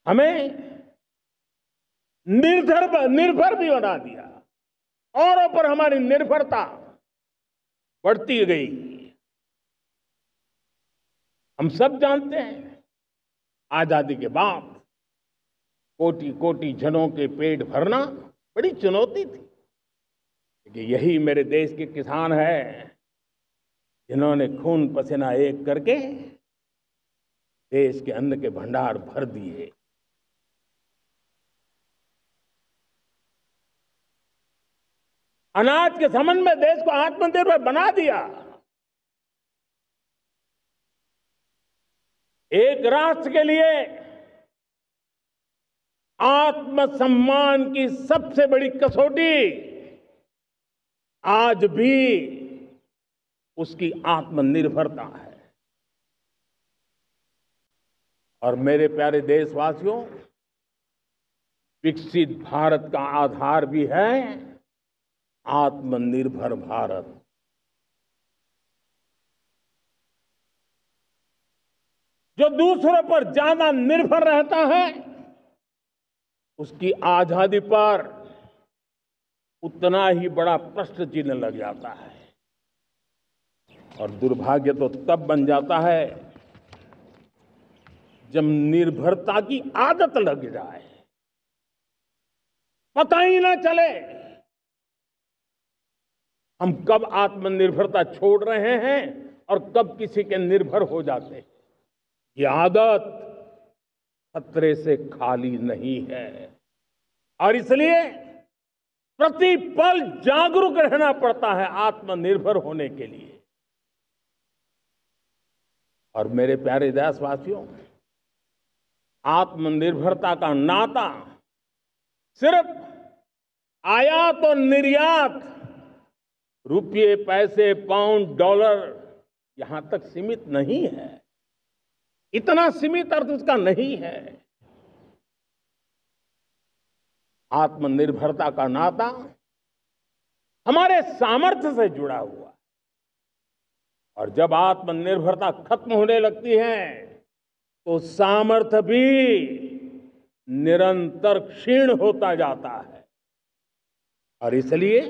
हमें निर्भर भी बना दिया। औरों पर हमारी निर्भरता बढ़ती गई। हम सब जानते हैं, आजादी के बाद कोटि कोटि जनों के पेट भरना बड़ी चुनौती थी। लेकिन यही मेरे देश के किसान हैं जिन्होंने खून पसीना एक करके देश के अन्न के भंडार भर दिए। अनाज के संबंध में देश को आत्मनिर्भर बना दिया। एक राष्ट्र के लिए आत्मसम्मान की सबसे बड़ी कसौटी आज भी उसकी आत्मनिर्भरता है। और मेरे प्यारे देशवासियों, विकसित भारत का आधार भी है आत्मनिर्भर भारत। जो दूसरों पर ज्यादा निर्भर रहता है उसकी आजादी पर उतना ही बड़ा प्रश्न चिन्ह लग जाता है। और दुर्भाग्य तो तब बन जाता है जब निर्भरता की आदत लग जाए, पता ही ना चले हम कब आत्मनिर्भरता छोड़ रहे हैं और कब किसी के निर्भर हो जाते हैं। ये आदत खतरे से खाली नहीं है और इसलिए प्रतिपल जागरूक रहना पड़ता है आत्मनिर्भर होने के लिए। और मेरे प्यारे देशवासियों, आत्मनिर्भरता का नाता सिर्फ आयात और निर्यात, रुपये, पैसे, पाउंड, डॉलर यहां तक सीमित नहीं है। इतना सीमित अर्थ उसका नहीं है। आत्मनिर्भरता का नाता हमारे सामर्थ्य से जुड़ा हुआ है। और जब आत्मनिर्भरता खत्म होने लगती है तो सामर्थ्य भी निरंतर क्षीण होता जाता है। और इसलिए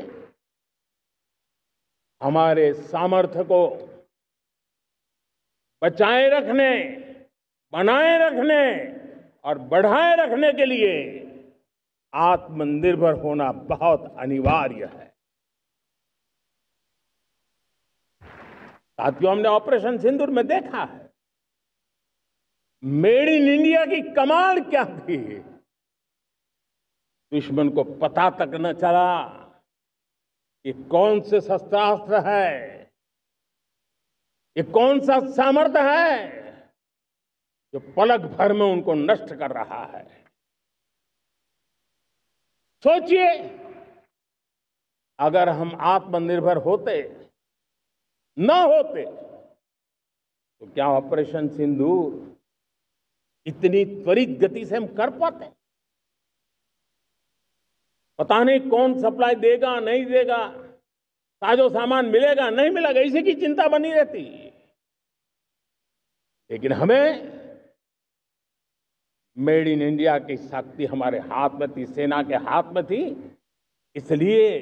हमारे सामर्थ्य को बचाए रखने, बनाए रखने और बढ़ाए रखने के लिए आत्मनिर्भर होना बहुत अनिवार्य है। साथियों, हमने ऑपरेशन सिंदूर में देखा है मेड इन इंडिया की कमाल क्या थी। दुश्मन को पता तक न चला कि कौन से शस्त्रास्त्र है, ये कौन सा सामर्थ्य है जो पलक भर में उनको नष्ट कर रहा है। सोचिए, अगर हम आत्मनिर्भर होते न होते तो क्या ऑपरेशन सिंदूर इतनी त्वरित गति से हम कर पाते? पता नहीं कौन सप्लाई देगा नहीं देगा, साजो सामान मिलेगा नहीं मिलेगा, इसी की चिंता बनी रहती। लेकिन हमें मेड इन इंडिया की शक्ति हमारे हाथ में थी, सेना के हाथ में थी। इसलिए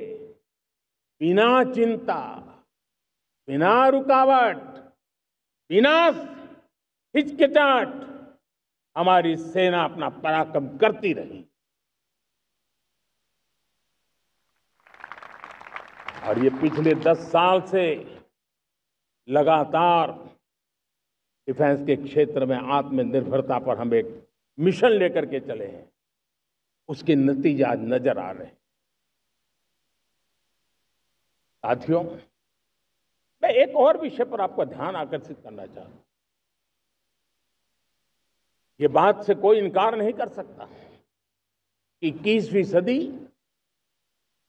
बिना चिंता, बिना रुकावट, बिना हिचकिचाहट हमारी सेना अपना पराक्रम करती रही। और ये पिछले 10 साल से लगातार डिफेंस के क्षेत्र में आत्मनिर्भरता पर हम एक मिशन लेकर के चले हैं, उसके नतीजे आज नजर आ रहे हैं। साथियों, मैं एक और विषय पर आपका ध्यान आकर्षित करना चाहता हूं। ये बात से कोई इनकार नहीं कर सकता कि 21वीं सदी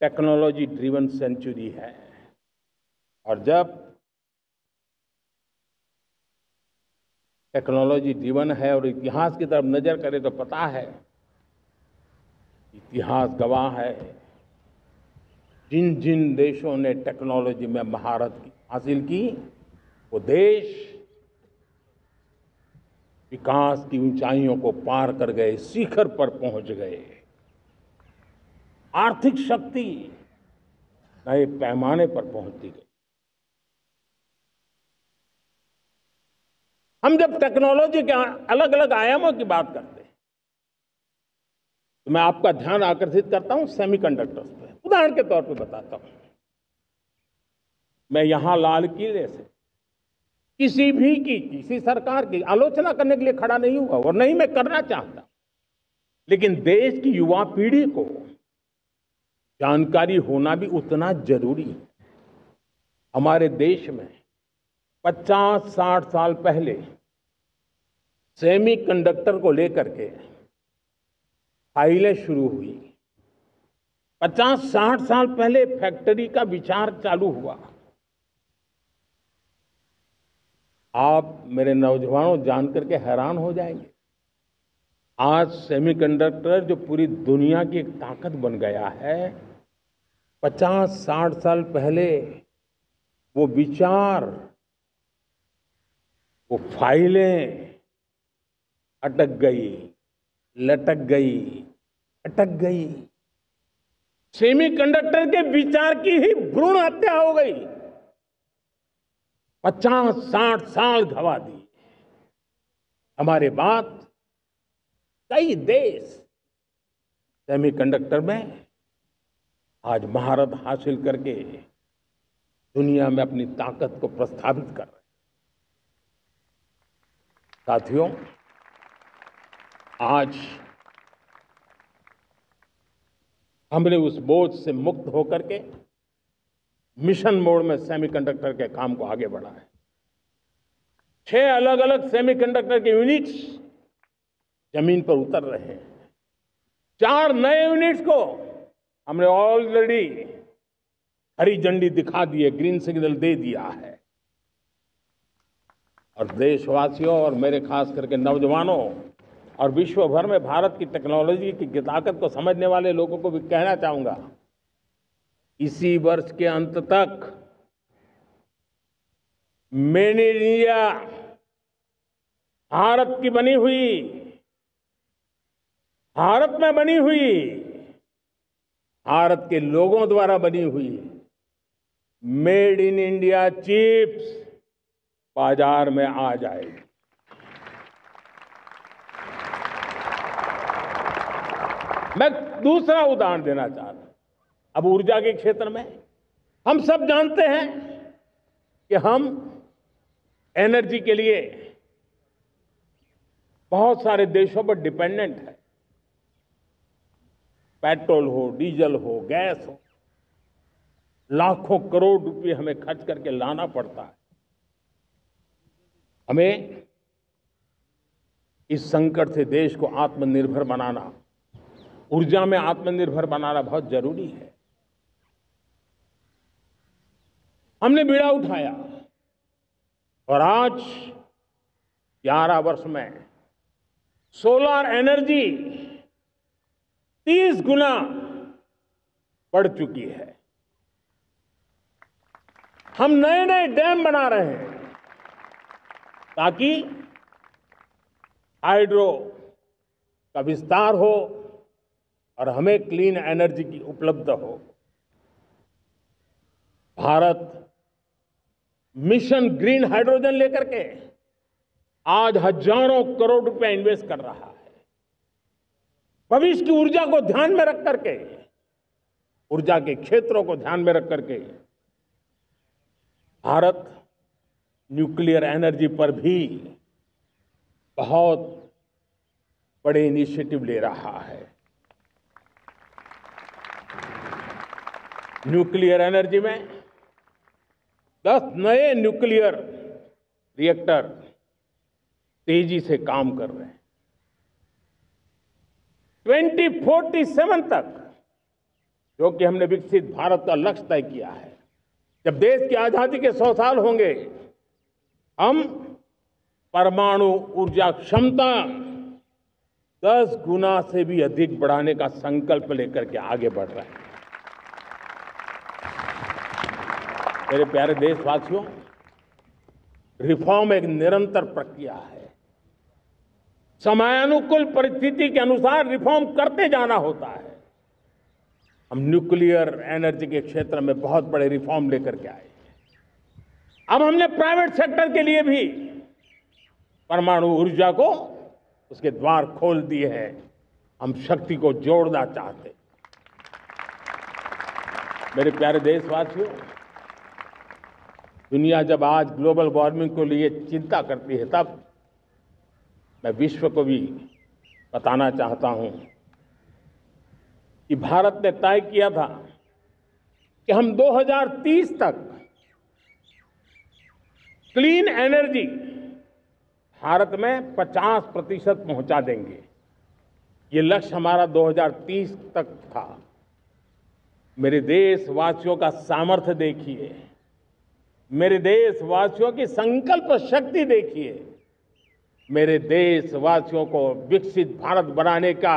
टेक्नोलॉजी ड्रिवन सेंचुरी है। और जब टेक्नोलॉजी ड्रिवन है और इतिहास की तरफ नजर करें तो पता है, इतिहास गवाह है, जिन जिन देशों ने टेक्नोलॉजी में महारत हासिल की वो देश विकास की ऊंचाइयों को पार कर गए, शिखर पर पहुंच गए। आर्थिक शक्ति नए पैमाने पर पहुंचती गई। हम जब टेक्नोलॉजी के अलग अलग आयामों की बात करते हैं तो मैं आपका ध्यान आकर्षित करता हूं सेमीकंडक्टर्स पे। उदाहरण के तौर पे बताता हूं, मैं यहां लाल किले से किसी सरकार की आलोचना करने के लिए खड़ा नहीं हुआ और नहीं मैं करना चाहता, लेकिन देश की युवा पीढ़ी को जानकारी होना भी उतना जरूरी है। हमारे देश में 50-60 साल पहले सेमीकंडक्टर को लेकर के फाइलें शुरू हुई। 50-60 साल पहले फैक्ट्री का विचार चालू हुआ। आप मेरे नौजवानों जानकर के हैरान हो जाएंगे, आज सेमीकंडक्टर जो पूरी दुनिया की एक ताकत बन गया है, 50-60 साल पहले वो विचार, वो फाइलें अटक गई, लटक गई, अटक गई। सेमीकंडक्टर के विचार की ही भ्रूण हत्या हो गई। 50-60 साल गवा दिए। हमारे बाद कई देश सेमीकंडक्टर में आज महारत हासिल करके दुनिया में अपनी ताकत को प्रस्थापित कर रहे हैं। साथियों, आज हमने उस बोझ से मुक्त होकर के मिशन मोड में सेमीकंडक्टर के काम को आगे बढ़ा है। 6 अलग अलग सेमीकंडक्टर के यूनिट्स जमीन पर उतर रहे हैं। 4 नए यूनिट्स को हमने ऑलरेडी हरी झंडी दिखा दी है, ग्रीन सिग्नल दे दिया है। और देशवासियों और मेरे खास करके नौजवानों और विश्व भर में भारत की टेक्नोलॉजी की ताकत को समझने वाले लोगों को भी कहना चाहूंगा, इसी वर्ष के अंत तक मेड इन इंडिया, भारत की बनी हुई, भारत में बनी हुई, भारत के लोगों द्वारा बनी हुई मेड इन इंडिया चिप्स बाजार में आ जाएगी। मैं दूसरा उदाहरण देना चाहता हूं। अब ऊर्जा के क्षेत्र में हम सब जानते हैं कि हम एनर्जी के लिए बहुत सारे देशों पर डिपेंडेंट है। पेट्रोल हो, डीजल हो, गैस हो, लाखों करोड़ रुपए हमें खर्च करके लाना पड़ता है। हमें इस संकट से देश को आत्मनिर्भर बनाना, ऊर्जा में आत्मनिर्भर बनाना बहुत जरूरी है। हमने बीड़ा उठाया और आज 11 वर्ष में सोलर एनर्जी 30 गुना बढ़ चुकी है। हम नए नए डैम बना रहे हैं ताकि हाइड्रो का विस्तार हो और हमें क्लीन एनर्जी की उपलब्ध हो। भारत मिशन ग्रीन हाइड्रोजन लेकर के आज हजारों करोड़ रुपए इन्वेस्ट कर रहा है। भविष्य की ऊर्जा को ध्यान में रख करके, ऊर्जा के क्षेत्रों को ध्यान में रख करके भारत न्यूक्लियर एनर्जी पर भी बहुत बड़े इनिशिएटिव ले रहा है। न्यूक्लियर एनर्जी में 10 नए न्यूक्लियर रिएक्टर तेजी से काम कर रहे हैं। 2047 तक, जो कि हमने विकसित भारत का लक्ष्य तय किया है, जब देश की आजादी के 100 साल होंगे, हम परमाणु ऊर्जा क्षमता 10 गुना से भी अधिक बढ़ाने का संकल्प लेकर के आगे बढ़ रहे हैं। मेरे प्यारे देशवासियों, रिफॉर्म एक निरंतर प्रक्रिया है। समयानुकूल परिस्थिति के अनुसार रिफॉर्म करते जाना होता है। हम न्यूक्लियर एनर्जी के क्षेत्र में बहुत बड़े रिफॉर्म लेकर के आए। अब हमने प्राइवेट सेक्टर के लिए भी परमाणु ऊर्जा को उसके द्वार खोल दिए हैं। हम शक्ति को जोड़ना चाहते हैं। मेरे प्यारे देशवासियों, दुनिया जब आज ग्लोबल वार्मिंग को लिए चिंता करती है, तब मैं विश्व को भी बताना चाहता हूं कि भारत ने तय किया था कि हम 2030 तक क्लीन एनर्जी भारत में 50% पहुंचा देंगे। ये लक्ष्य हमारा 2030 तक था। मेरे देशवासियों का सामर्थ्य देखिए, मेरे देशवासियों की संकल्प शक्ति देखिए, मेरे देशवासियों को विकसित भारत बनाने का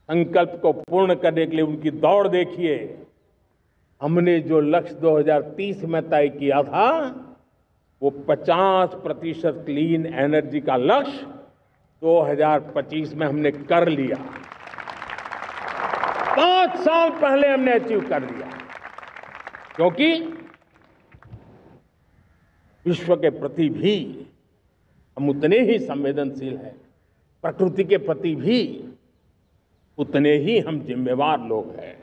संकल्प को पूर्ण करने के लिए उनकी दौड़ देखिए। हमने जो लक्ष्य 2030 में तय किया था, वो 50% क्लीन एनर्जी का लक्ष्य 2025 में हमने कर लिया। 5 साल पहले हमने अचीव कर लिया, क्योंकि विश्व के प्रति भी हम उतने ही संवेदनशील हैं, प्रकृति के प्रति भी उतने ही हम जिम्मेवार लोग हैं।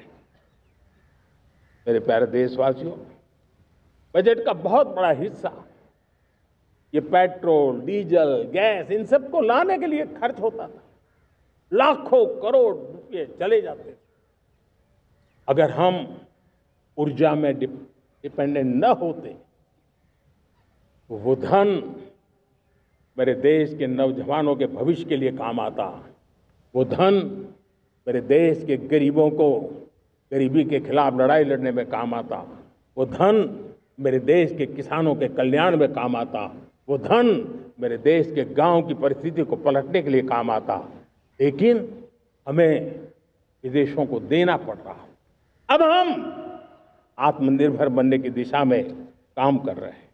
मेरे प्यारे देशवासियों, बजट का बहुत बड़ा हिस्सा ये पेट्रोल, डीजल, गैस, इन सबको लाने के लिए खर्च होता था। लाखों करोड़ रुपए चले जाते थे। अगर हम ऊर्जा में डिपेंडेंट न होते, तो वो धन मेरे देश के नौजवानों के भविष्य के लिए काम आता। वो धन मेरे देश के गरीबों को गरीबी के खिलाफ लड़ाई लड़ने में काम आता। वो धन मेरे देश के किसानों के कल्याण में काम आता। वो धन मेरे देश के गांव की परिस्थिति को पलटने के लिए काम आता। लेकिन हमें विदेशों को देना पड़ रहा। अब हम आत्मनिर्भर बनने की दिशा में काम कर रहे हैं।